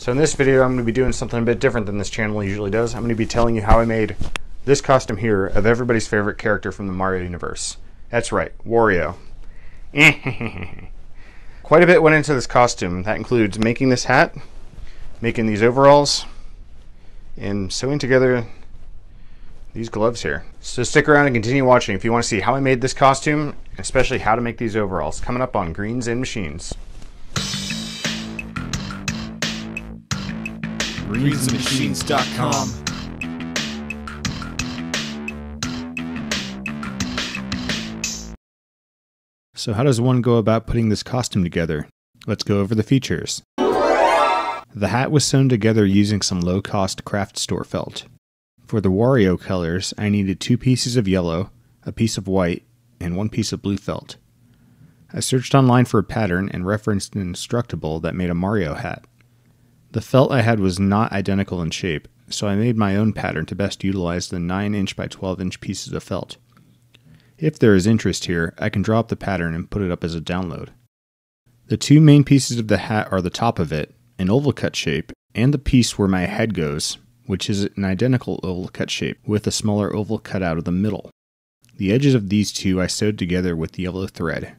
So in this video, I'm going to be doing something a bit different than this channel usually does. I'm going to be telling you how I made this costume here of everybody's favorite character from the Mario universe. That's right, Wario. Quite a bit went into this costume. That includes making this hat, making these overalls, and sewing together these gloves here. So stick around and continue watching if you want to see how I made this costume, and especially how to make these overalls, coming up on Greens and Machines. greensandmachines.com. So how does one go about putting this costume together? Let's go over the features. The hat was sewn together using some low-cost craft store felt. For the Wario colors, I needed 2 pieces of yellow, a piece of white, and 1 piece of blue felt. I searched online for a pattern and referenced an Instructable that made a Mario hat. The felt I had was not identical in shape, so I made my own pattern to best utilize the 9" by 12" pieces of felt. If there is interest here, I can draw up the pattern and put it up as a download. The 2 main pieces of the hat are the top of it, an oval cut shape, and the piece where my head goes, which is an identical oval cut shape with a smaller oval cut out of the middle. The edges of these 2 I sewed together with yellow thread.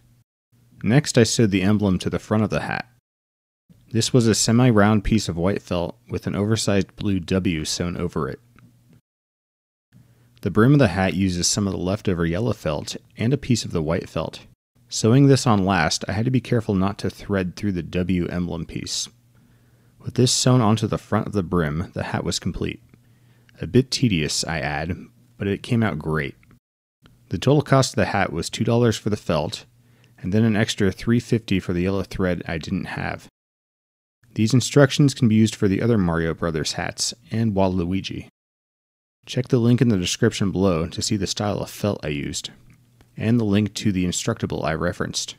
Next I sewed the emblem to the front of the hat. This was a semi-round piece of white felt with an oversized blue W sewn over it. The brim of the hat uses some of the leftover yellow felt and a piece of the white felt. Sewing this on last, I had to be careful not to thread through the W emblem piece. With this sewn onto the front of the brim, the hat was complete. A bit tedious, I add, but it came out great. The total cost of the hat was $2 for the felt, and then an extra $3.50 for the yellow thread I didn't have. These instructions can be used for the other Mario Brothers hats and Waluigi. Check the link in the description below to see the style of felt I used, and the link to the Instructable I referenced.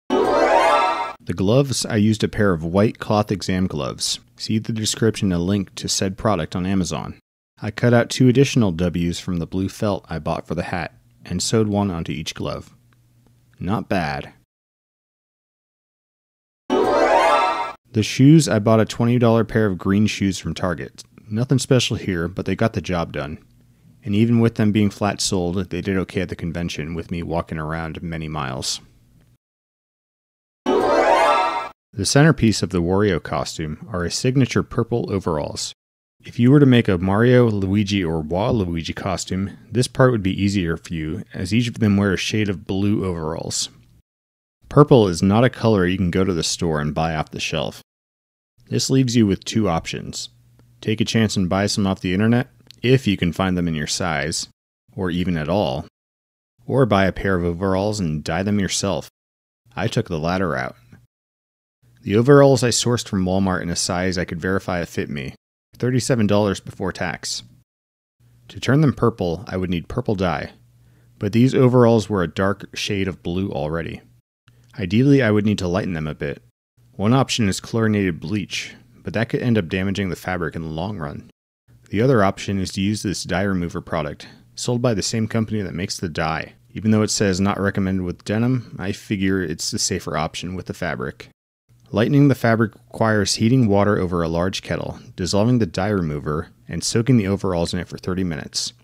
The gloves, I used a pair of white cloth exam gloves. See the description a link to said product on Amazon. I cut out 2 additional W's from the blue felt I bought for the hat, and sewed one onto each glove. Not bad. The shoes, I bought a $20 pair of green shoes from Target. Nothing special here, but they got the job done. And even with them being flat soled, they did okay at the convention with me walking around many miles. The centerpiece of the Wario costume are his signature purple overalls. If you were to make a Mario, Luigi, or Waluigi costume, this part would be easier for you, as each of them wear a shade of blue overalls. Purple is not a color you can go to the store and buy off the shelf. This leaves you with 2 options. Take a chance and buy some off the internet, if you can find them in your size, or even at all. Or buy a pair of overalls and dye them yourself. I took the latter route. The overalls I sourced from Walmart in a size I could verify it fit me, $37 before tax. To turn them purple, I would need purple dye, but these overalls were a dark shade of blue already. Ideally, I would need to lighten them a bit. One option is chlorinated bleach, but that could end up damaging the fabric in the long run. The other option is to use this dye remover product, sold by the same company that makes the dye. Even though it says not recommended with denim, I figure it's the safer option with the fabric. Lightening the fabric requires heating water over a large kettle, dissolving the dye remover, and soaking the overalls in it for 30 minutes.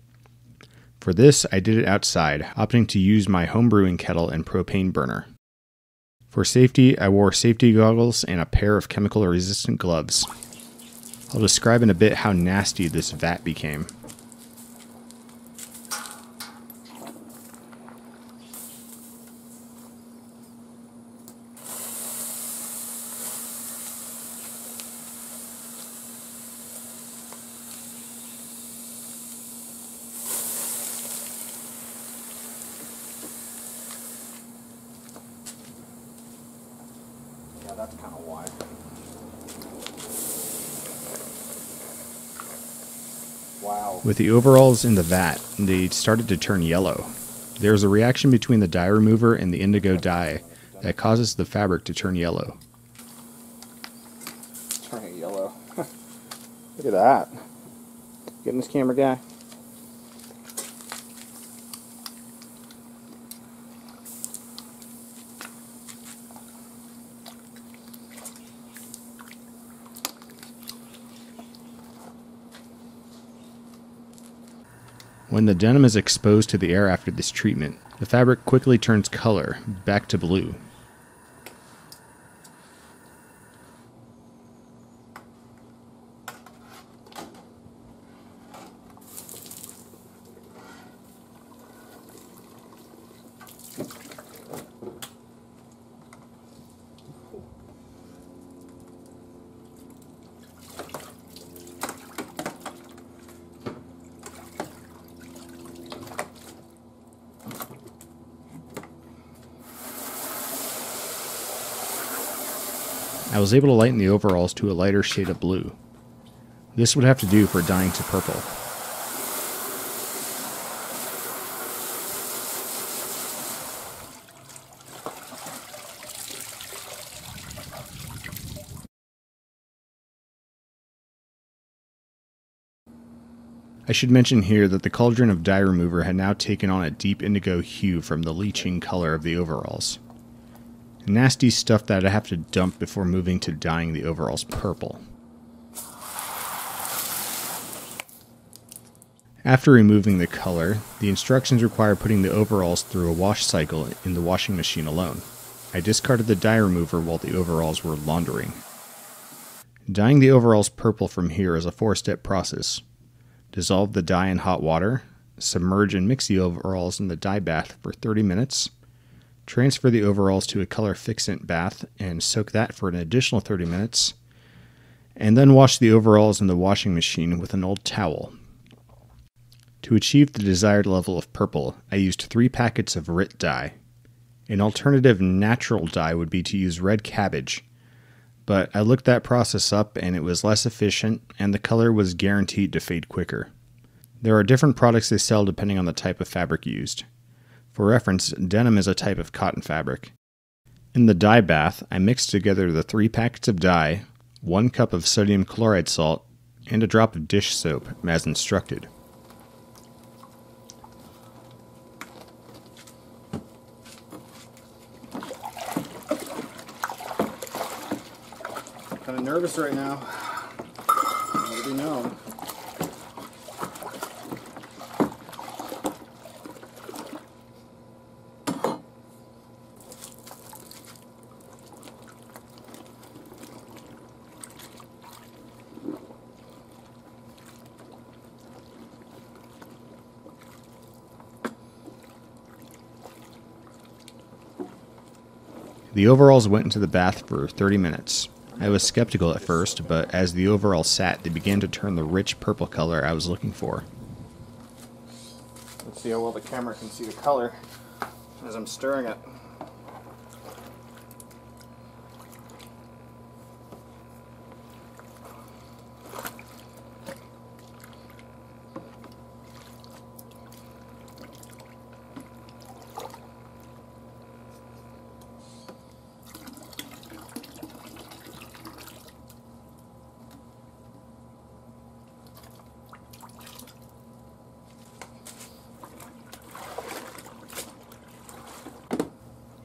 For this, I did it outside, opting to use my homebrewing kettle and propane burner. For safety, I wore safety goggles and a pair of chemical-resistant gloves. I'll describe in a bit how nasty this vat became. Yeah, that's kind of wide. Wow. With the overalls in the vat, they started to turn yellow. There's a reaction between the dye remover and the indigo dye that causes the fabric to turn yellow. It's turning yellow. Look at that. Getting this camera guy. When the denim is exposed to the air after this treatment, the fabric quickly turns color, back to blue. I was able to lighten the overalls to a lighter shade of blue. This would have to do for dyeing to purple. I should mention here that the cauldron of dye remover had now taken on a deep indigo hue from the leaching color of the overalls. Nasty stuff that I have to dump before moving to dyeing the overalls purple. After removing the color, the instructions require putting the overalls through a wash cycle in the washing machine alone. I discarded the dye remover while the overalls were laundering. Dyeing the overalls purple from here is a 4-step process. Dissolve the dye in hot water, submerge and mix the overalls in the dye bath for 30 minutes, transfer the overalls to a color fixant bath and soak that for an additional 30 minutes, and then wash the overalls in the washing machine with an old towel. To achieve the desired level of purple, I used 3 packets of RIT dye. An alternative natural dye would be to use red cabbage, but I looked that process up and it was less efficient and the color was guaranteed to fade quicker. There are different products they sell depending on the type of fabric used. For reference, denim is a type of cotton fabric. In the dye bath, I mixed together the 3 packets of dye, 1 cup of sodium chloride salt, and a drop of dish soap, as instructed. Kind of nervous right now. Let me know. The overalls went into the bath for 30 minutes. I was skeptical at first, but as the overalls sat, they began to turn the rich purple color I was looking for. Let's see how well the camera can see the color as I'm stirring it.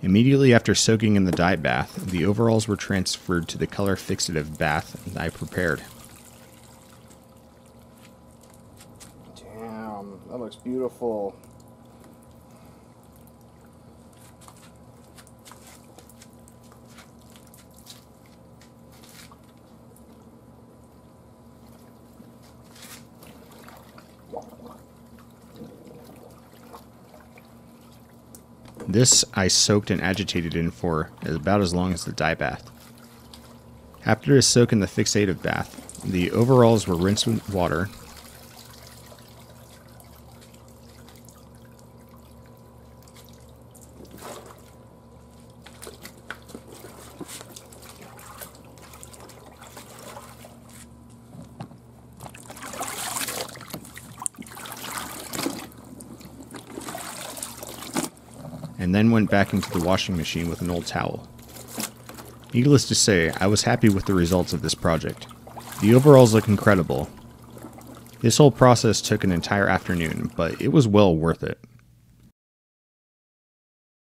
Immediately after soaking in the dye bath, the overalls were transferred to the color fixative bath I prepared. Damn, that looks beautiful. This I soaked and agitated in for about as long as the dye bath. After a soak in the fixative bath, the overalls were rinsed with water, and then went back into the washing machine with an old towel. Needless to say, I was happy with the results of this project. The overalls look incredible. This whole process took an entire afternoon, but it was well worth it.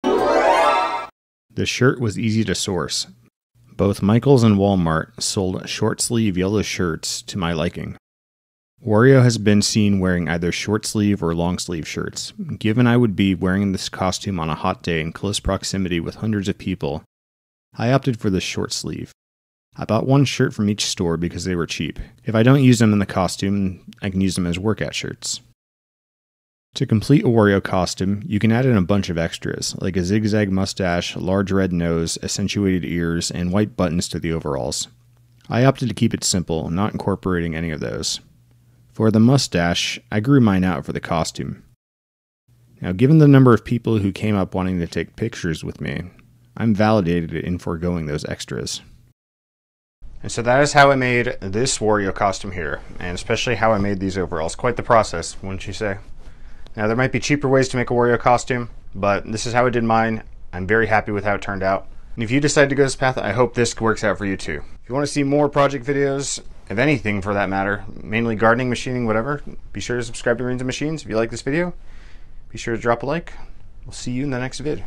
The shirt was easy to source. Both Michaels and Walmart sold short-sleeve yellow shirts to my liking. Wario has been seen wearing either short sleeve or long sleeve shirts. Given I would be wearing this costume on a hot day in close proximity with hundreds of people, I opted for the short sleeve. I bought one shirt from each store because they were cheap. If I don't use them in the costume, I can use them as workout shirts. To complete a Wario costume, you can add in a bunch of extras, like a zigzag mustache, large red nose, accentuated ears, and white buttons to the overalls. I opted to keep it simple, not incorporating any of those. For the mustache, I grew mine out for the costume. Now, given the number of people who came up wanting to take pictures with me, I'm validated in foregoing those extras. And so that is how I made this Wario costume here, and especially how I made these overalls. Quite the process, wouldn't you say? Now, there might be cheaper ways to make a Wario costume, but this is how I did mine. I'm very happy with how it turned out. And if you decide to go this path, I hope this works out for you too. If you want to see more project videos, of anything for that matter, mainly gardening, machining, whatever, be sure to subscribe to Marines and Machines. If you like this video, be sure to drop a like. We'll see you in the next vid.